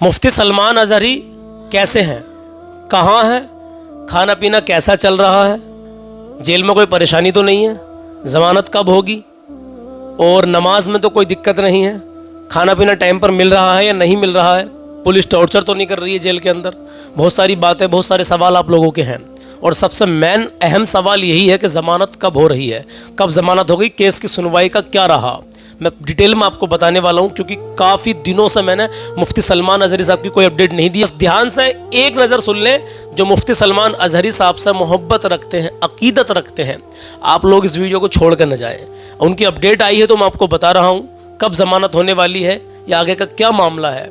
मुफ्ती सलमान अज़हरी कैसे हैं, कहाँ हैं, खाना पीना कैसा चल रहा है, जेल में कोई परेशानी तो नहीं है, ज़मानत कब होगी और नमाज में तो कोई दिक्कत नहीं है, खाना पीना टाइम पर मिल रहा है या नहीं मिल रहा है, पुलिस टॉर्चर तो नहीं कर रही है जेल के अंदर। बहुत सारी बातें, बहुत सारे सवाल आप लोगों के हैं और सबसे मेन अहम सवाल यही है कि ज़मानत कब हो रही है, कब ज़मानत हो गई, केस की सुनवाई का क्या रहा। मैं डिटेल में आपको बताने वाला हूं क्योंकि काफ़ी दिनों से मैंने मुफ्ती सलमान अज़हरी साहब की कोई अपडेट नहीं दी। ध्यान से एक नज़र सुन लें, जो मुफ्ती सलमान अज़हरी साहब से मोहब्बत रखते हैं, अकीदत रखते हैं, आप लोग इस वीडियो को छोड़ कर न जाएं। उनकी अपडेट आई है तो मैं आपको बता रहा हूँ कब ज़मानत होने वाली है या आगे का क्या मामला है।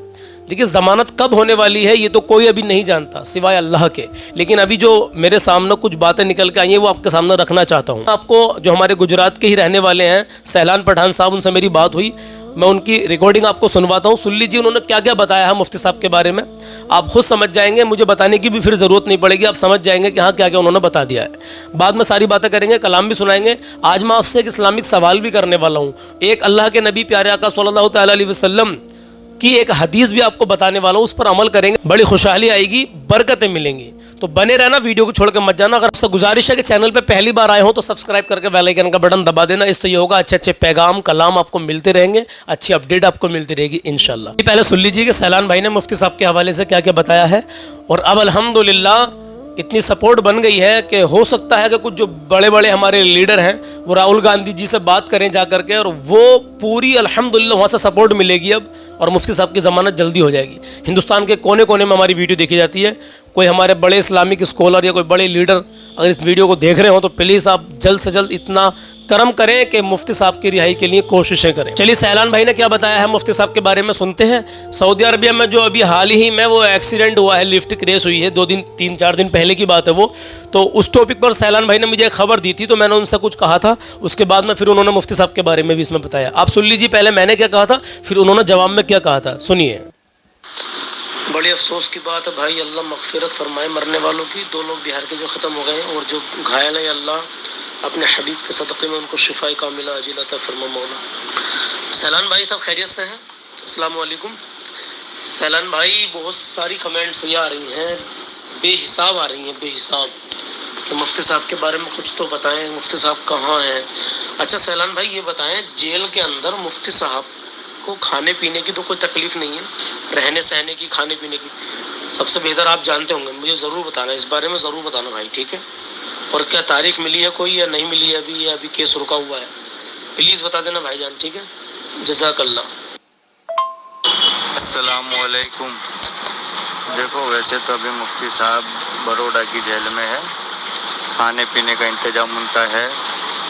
देखिए, ज़मानत कब होने वाली है ये तो कोई अभी नहीं जानता सिवाय अल्लाह के, लेकिन अभी जो मेरे सामने कुछ बातें निकल के आई हैं वो आपके सामने रखना चाहता हूँ। आपको जो हमारे गुजरात के ही रहने वाले हैं सैलान पठान साहब, उनसे मेरी बात हुई, मैं उनकी रिकॉर्डिंग आपको सुनवाता हूँ। सुन लीजिए उन्होंने क्या क्या बताया है मुफ्ती साहब के बारे में, आप खुद समझ जाएंगे, मुझे बताने की भी फिर ज़रूरत नहीं पड़ेगी, आप समझ जाएंगे कि हाँ क्या क्या उन्होंने बता दिया है। बाद में सारी बातें करेंगे, कलाम भी सुनाएंगे। आज मैं आपसे एक इस्लामिक सवाल भी करने वाला हूँ, एक अल्लाह के नबी प्यारे आका सल्लल्लाहु तआला अलैहि वसल्लम की एक हदीस भी आपको बताने वाला हूँ, उस पर अमल करेंगे, बड़ी खुशहाली आएगी, बरकतें मिलेंगी। तो बने रहना, वीडियो को छोड़ के मत जाना। अगर आपसे गुजारिश है कि चैनल पे पहली बार आए हो तो सब्सक्राइब करके बेल आइकन का बटन दबा देना, इससे ये होगा अच्छे अच्छे पैगाम कलाम आपको मिलते रहेंगे, अच्छी अपडेट आपको मिलती रहेगी इंशाल्लाह। पहले सुन लीजिए कि सैलान भाई ने मुफ्ती साहब के हवाले से क्या क्या बताया है। और अब अल्हम्दुलिल्लाह इतनी सपोर्ट बन गई है कि हो सकता है कि कुछ जो बड़े बड़े हमारे लीडर हैं वो राहुल गांधी जी से बात करें जा करके, और वो पूरी अल्हम्दुलिल्लाह वहाँ से सपोर्ट मिलेगी अब, और मुफ्ती साहब की ज़मानत जल्दी हो जाएगी। हिंदुस्तान के कोने कोने में हमारी वीडियो देखी जाती है, कोई हमारे बड़े इस्लामिक स्कॉलर या कोई बड़े लीडर अगर इस वीडियो को देख रहे हो तो प्लीज़ आप जल्द से जल्द इतना करम करें कि मुफ्ती साहब की रिहाई के लिए कोशिशें करें। चलिए सैलान भाई ने क्या बताया है मुफ्ती साहब के बारे में सुनते हैं। सऊदी अरबिया में जो अभी हाल ही में वो एक्सीडेंट हुआ है, लिफ्ट क्रैश हुई है, 3-4 दिन पहले की बात है वो, तो उस टॉपिक पर सैलान भाई ने मुझे एक खबर दी थी, तो मैंने उनसे कुछ कहा था, उसके बाद में फिर उन्होंने मुफ्ती साहब के बारे में भी इसमें बताया। आप सुन लीजिए पहले मैंने क्या कहा था, फिर उन्होंने जवाब में क्या कहा था, सुनिए। बड़ी अफसोस की बात है भाई, अल्लाह मगफिरत फरमाए मरने वालों की। 2 लोग बिहार के जो ख़त्म हो गए हैं और जो घायल है, अल्लाह अपने हबीब के सदक़े में उनको शिफाए कामिला अजीला अता फरमा मौला। सैलान भाई सब खैरियत से हैं? अस्सलाम वालेकुम। सैलान भाई बहुत सारी कमेंट्स ये आ रही हैं, बेहिसाब आ रही हैं, बेहिसाब, कि मुफ्ती साहब के बारे में कुछ तो बताएं, मुफ्ती साहब कहाँ हैं। अच्छा सैलान भाई ये बताएं, जेल के अंदर मुफ्ती साहब को खाने पीने की तो कोई तकलीफ़ नहीं है, रहने सहने की, खाने पीने की सबसे बेहतर आप जानते होंगे, मुझे ज़रूर बताना, इस बारे में ज़रूर बताना भाई, ठीक है। और क्या तारीख मिली है कोई या नहीं मिली है अभी, या अभी केस रुका हुआ है, प्लीज़ बता देना भाईजान, ठीक है। जज़ाकल्लाह। अस्सलामु अलैकुम। देखो वैसे तो अभी मुफ्ती साहब बड़ौदा की जेल में है, खाने पीने का इंतज़ाम उनका है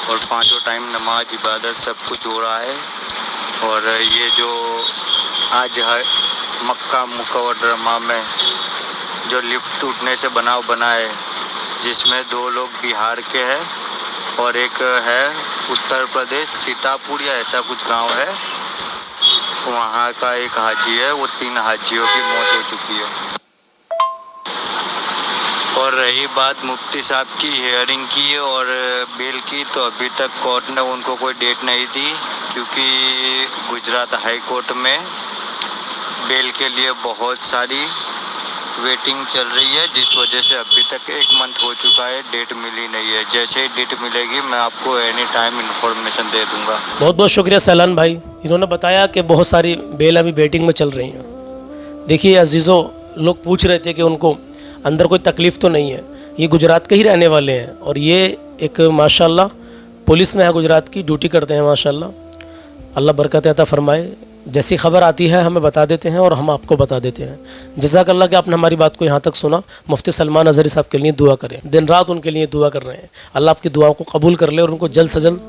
और 5 टाइम नमाज इबादत सब कुछ हो रहा है। और ये जो आज है मक्का मुकर्रमा में जो लिफ्ट टूटने से बनाव बना है, जिसमें 2 लोग बिहार के हैं और एक है उत्तर प्रदेश सीतापुर या ऐसा कुछ गांव है, वहाँ का एक हाजी है, वो 3 हाजियों की मौत हो चुकी है। और रही बात मुफ्ती साहब की हियरिंग की और बेल की, तो अभी तक कोर्ट ने उनको कोई डेट नहीं दी, क्योंकि गुजरात हाई कोर्ट में बेल के लिए बहुत सारी वेटिंग चल रही है, जिस वजह से अभी तक 1 मंथ हो चुका है, डेट मिली नहीं है। जैसे ही डेट मिलेगी मैं आपको एनी टाइम इन्फॉर्मेशन दे दूंगा। बहुत बहुत शुक्रिया सैलान भाई, इन्होंने बताया कि बहुत सारी बेल अभी वेटिंग में चल रही हैं। देखिए अजीज़ों, लोग पूछ रहे थे कि उनको अंदर कोई तकलीफ़ तो नहीं है, ये गुजरात के ही रहने वाले हैं और ये एक माशाल्लाह पुलिस में है गुजरात की, ड्यूटी करते हैं माशाल्लाह, अल्लाह बरकत अता फरमाए। जैसी खबर आती है हमें बता देते हैं और हम आपको बता देते हैं। जज़ाकल्लाह कि आपने हमारी बात को यहाँ तक सुना। मुफ्ती सलमान अज़हरी साहब के लिए दुआ करें, दिन रात उनके लिए दुआ कर रहे हैं, अल्लाह आपकी दुआओं को कबूल कर ले और उनको जल्द से जल्द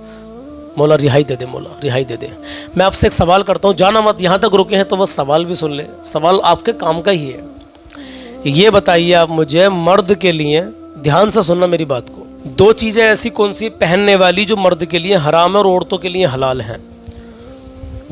मौला रिहाई दे दे, मौला रिहाई दे दे। मैं आपसे एक सवाल करता हूँ, जाना मत, यहाँ तक रुके हैं तो बस सवाल भी सुन ले, सवाल आपके काम का ही है। ये बताइए आप मुझे, मर्द के लिए, ध्यान से सुनना मेरी बात को, 2 चीज़ें ऐसी कौन सी पहनने वाली जो मर्द के लिए हराम है और औरतों के लिए हलाल हैं?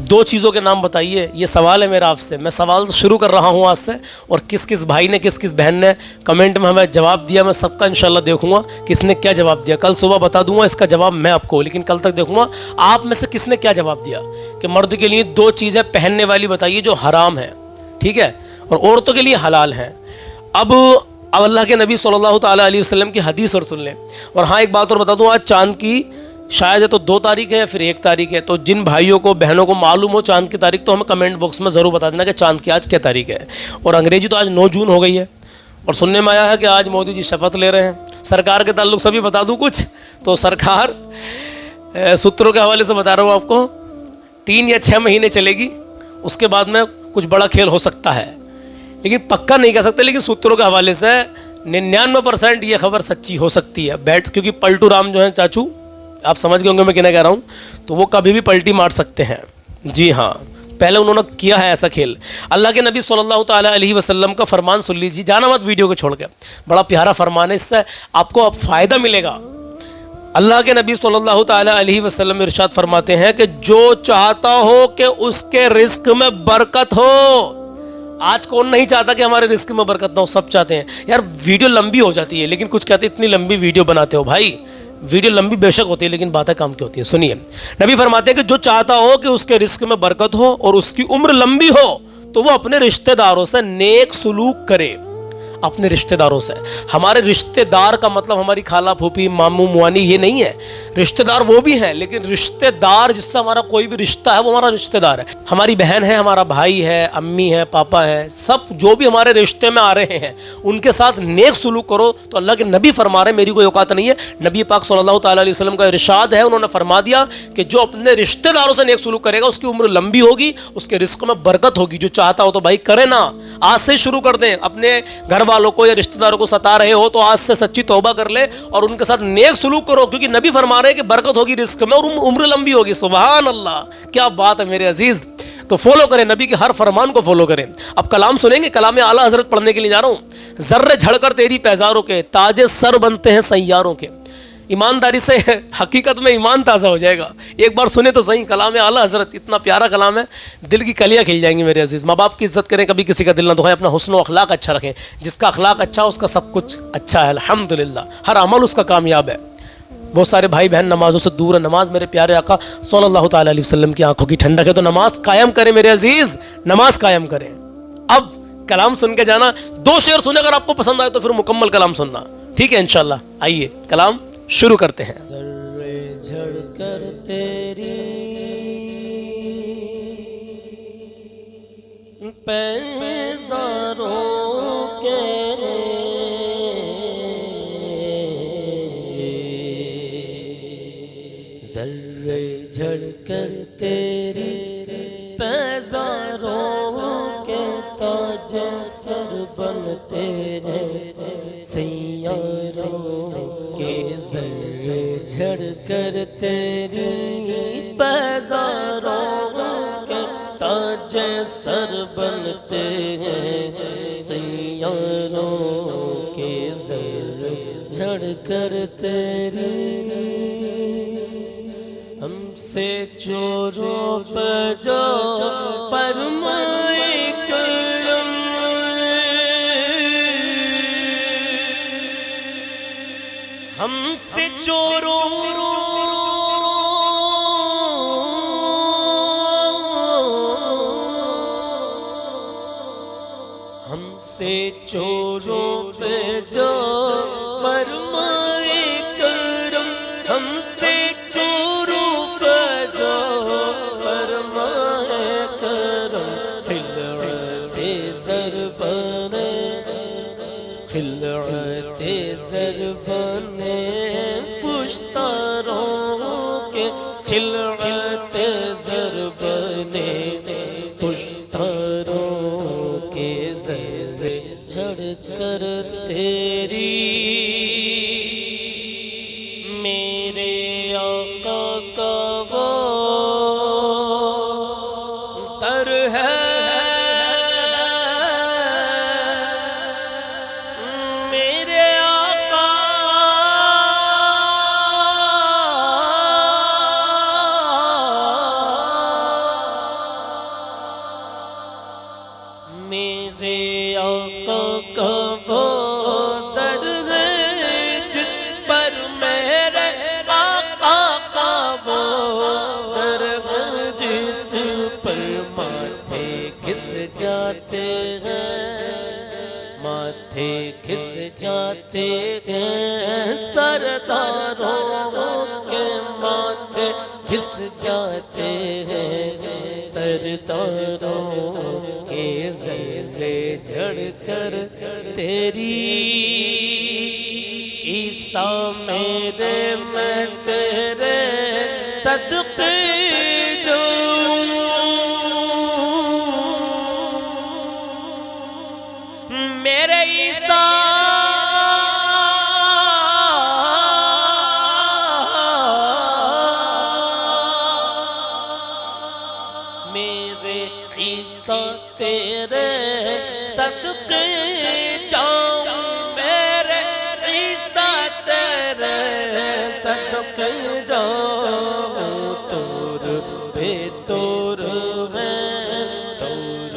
2 चीज़ों के नाम बताइए, ये सवाल है मेरा आपसे। मैं सवाल शुरू कर रहा हूँ आज से, और किस किस भाई ने, किस किस बहन ने कमेंट में हमें जवाब दिया, मैं सबका इंशाल्लाह देखूंगा किसने क्या जवाब दिया। कल सुबह बता दूंगा इसका जवाब मैं आपको, लेकिन कल तक देखूंगा आप में से किसने क्या जवाब दिया कि मर्द के लिए 2 चीज़ें पहनने वाली बताइए जो हराम है, ठीक है। और औरतों के लिए हलाल हैं। अब अल्लाह के नबी सल्लल्लाहु ताला अलैहि वसल्लम की हदीस और सुन लें। और हाँ, एक बात और बता दूँ, आज चाँद की शायद है तो 2 तारीख है या फिर 1 तारीख है। तो जिन भाइयों को बहनों को मालूम हो चाँद की तारीख, तो हमें कमेंट बॉक्स में ज़रूर बता देना कि चाँद की आज क्या तारीख है। और अंग्रेजी तो आज 9 जून हो गई है। और सुनने में आया है कि आज मोदी जी शपथ ले रहे हैं। सरकार के ताल्लुक से भी बता दूँ कुछ, तो सरकार सूत्रों के हवाले से बता रहा हूँ आपको, 3 या 6 महीने चलेगी, उसके बाद में कुछ बड़ा खेल हो सकता है, लेकिन पक्का नहीं कह सकते। लेकिन सूत्रों के हवाले से 99% ये खबर सच्ची हो सकती है। क्योंकि पलटू राम जो है चाचू, आप समझ गए होंगे मैं क्या कह रहा हूँ, तो वो कभी भी पलटी मार सकते हैं। जी हाँ, पहले उन्होंने किया है ऐसा खेल। अल्लाह के नबी सल्लल्लाहु ताला अलैहि वसल्लम का फरमान सुन लीजिए, जाना मत वीडियो को छोड़ के, बड़ा प्यारा फरमान है, इससे आपको अब फ़ायदा मिलेगा। अल्लाह के नबी सल्लल्लाहु ताला अलैहि वसल्लम इरशाद फरमाते हैं कि जो चाहता हो कि उसके रिस्क में बरकत हो। आज कौन नहीं चाहता कि हमारे रिस्क में बरकत ना हो, सब चाहते हैं। यार वीडियो लंबी हो जाती है, लेकिन कुछ कहते हैं इतनी लंबी वीडियो बनाते हो। भाई वीडियो लंबी बेशक होती है, लेकिन बातें काम की होती है। सुनिए, नबी फरमाते हैं कि जो चाहता हो कि उसके रिस्क में बरकत हो और उसकी उम्र लंबी हो, तो वो अपने रिश्तेदारों से नेक सुलूक करे। अपने रिश्तेदारों से, हमारे रिश्तेदार का मतलब हमारी खाला फूफी मामू मुआनी ये नहीं है। रिश्तेदार वो भी हैं, लेकिन रिश्तेदार जिससे हमारा कोई भी रिश्ता है वो हमारा रिश्तेदार है। हमारी बहन है, हमारा भाई है, अम्मी है, पापा है, सब जो भी हमारे रिश्ते में आ रहे हैं उनके साथ नेक सुलूक करो। तो अल्लाह के नबी फरमा रहे, मेरी कोई औकात नहीं है, नबी पाक सल्लल्लाहु ताला अलैहि वसल्लम का इरशाद है, उन्होंने फरमा दिया कि जो अपने रिश्तेदारों से नेक सुलूक करेगा उसकी उम्र लंबी होगी, उसके रिस्क में बरकत होगी। जो चाहता हो तो भाई करे ना, आज से शुरू कर दें। अपने घर वालों को या रिश्तेदारों को सता रहे हो तो आज से सच्ची तौबा कर ले और उनके साथ नेक सुलूक करो, क्योंकि नबी फरमा रहे हैं कि बरकत होगी रिस्क में और उम्र लंबी होगी। सुभान अल्लाह, क्या बात है मेरे अजीज। तो फॉलो करें, नबी के हर फरमान को फॉलो करें। अब कलाम सुनेंगे, कलाम आला हजरत पढ़ने के लिए जा रहा हूं। जर्रे झड़कर तेरी पैजारों के ताजे सर बनते हैं सैयारों के। ईमानदारी से हकीकत में ईमान ताज़ा हो जाएगा। एक बार सुने तो सही कलाम आला हजरत, इतना प्यारा कलाम है, दिल की कलियाँ खिल जाएंगी मेरे अजीज़। माँ बाप की इज्जत करें, कभी किसी का दिल ना दुखाएं, अपना हुस्न व अखलाक अच्छा रखें। जिसका अखलाक अच्छा उसका सब कुछ अच्छा है, अल्हम्दुलिल्लाह, हर अमल उसका कामयाब है। बहुत सारे भाई बहन नमाजों से दूर है। नमाज मेरे प्यारे आका सल्लल्लाहु ताला अलैहि वसल्लम की आंखों की ठंडक है, तो नमाज कायम करें मेरे अजीज़, नमाज कायम करें। अब कलाम सुन के जाना, 2 शेर सुने, अगर आपको पसंद आए तो फिर मुकम्मल कलाम सुनना, ठीक है इंशाल्लाह। आइए कलाम शुरू करते हैं। जर्रे झड़कर तेरी पैज़ारों के जर्रे झड़कर तेरी पैज़ारों के ताज सर बनते हैं सैयारों के। जर्रे झड़कर तेरी पैज़ारों के ताज सर बनते हैं सैयारों के। जर्रे झड़कर तेरी हमसे चोरों पर जो फरमाए करम, हमसे चोरों पे जो फरमाए करम, हमसे चोरों पे जो फरमाए करम। खिलते ज़रबाने, खिलते ज़रबाने पुश्तारों के, खिलते ज़रबाने पुश्तारों के। जर्रे झड़कर तेरी मेरे आका का वो तर है, मेरे आका मेरे आका का वो दर है जिस पर मेरे आका का वो दर है, जिस पर माथे घिस जाते हैं माथे घिस जाते हैं सरदारों के माथे घिस जाते हैं सरदारों के ज़र्रे झड़कर तेरी ईसा मेरे मैं तेरे सदक़े मेरे ईसा मेरे ईसा तेरे सदक़े जाऊं मेरे ईसा तेरे सदक़े जाऊं तोर बेतोर है तोर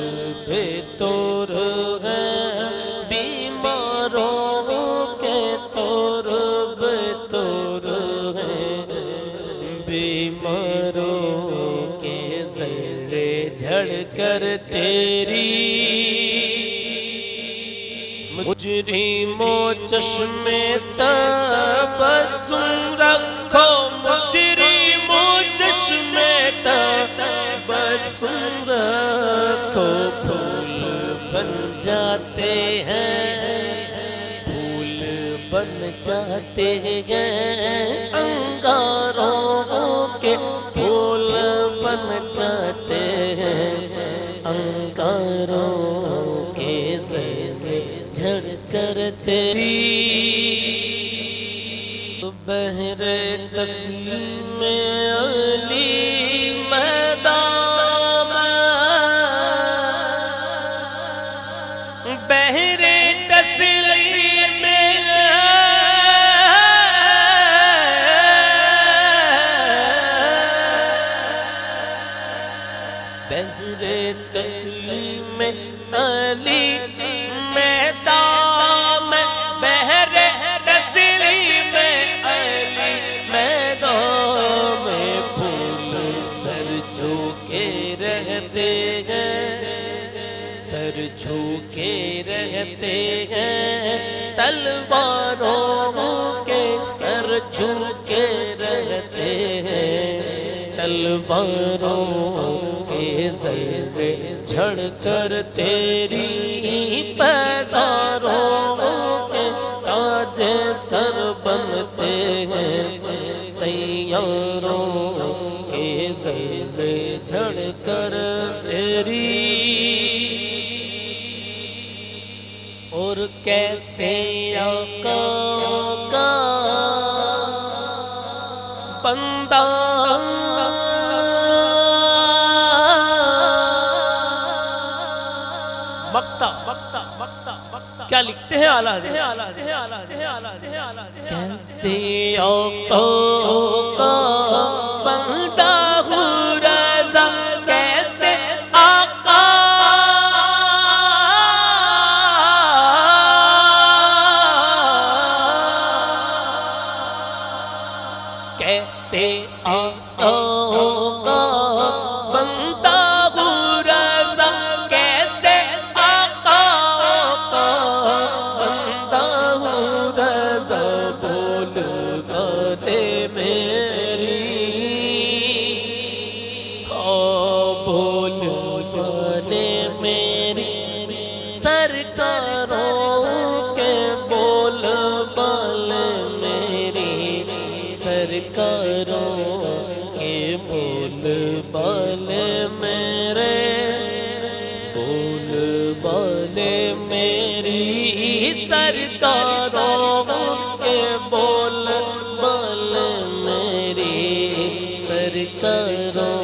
बेतोर है ज़र्रे झड़कर तेरी मुजरिमों चश्मे तबस्सुम रखो मुजरिमों चश्मे तबस्सुम रखो फूल बन जाते हैं फूल बन जाते हैं अंगारों के फूल बन जाते हैं अंगारों के ज़र्रे झड़कर तेरी बहरे तस्लीम अली मैदान बहरे तस्लीम बहरे तस्लीम अली मैदान बहरे तस्लीम अली मैदान में फूल सर झुके रहते हैं सर झुके रहते हैं तलवारों के सर झुके रहते हैं तलवारों के ज़र्रे झड़कर तेरी पैज़ारों के ताजे सर बनते हैं सैयारों के ज़र्रे झड़कर तेरी और कैसे आका का बंदा क्या लिखते हैं आला कैसे आका का बंदा हूँ रज़ा कैसे आका कैसे आका का बंदा हूँ रज़ा कैसे बोल बने मेरी सरकारों के बोल बाल मेरी सरकारों के बोल बाल मेरे बोल बाल मेरी सरकारों के बोल बाल मेरी सरकारों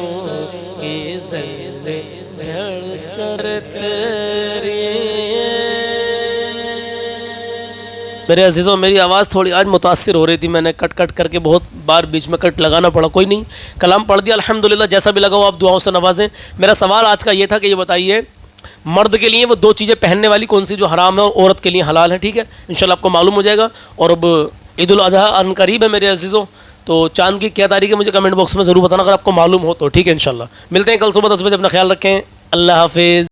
के ज़र्रे झड़कर तेरी। मेरे अजीज़ों मेरी आवाज़ थोड़ी आज मुतासिर हो रही थी, मैंने कट कट करके बहुत बार बीच में कट लगाना पड़ा, कोई नहीं, कलाम पढ़ दिया अल्हम्दुलिल्लाह। जैसा भी लगा हो आप दुआओं से नवाजें। मेरा सवाल आज का ये था कि ये बताइए मर्द के लिए वो दो चीज़ें पहनने वाली कौन सी जो हराम है और औरत के लिए हलाल है, ठीक है, इंशाल्लाह आपको मालूम हो जाएगा। और अब ईद उल अज़हा अनकरीब है मेरे अजीज़ों, तो चांद की क्या तारीख है मुझे कमेंट बॉक्स में ज़रूर बताना अगर आपको मालूम हो तो, ठीक है। इंशाल्लाह मिलते हैं कल सुबह 10 बजे, अपना ख्याल रखें, अल्लाह हाफिज़।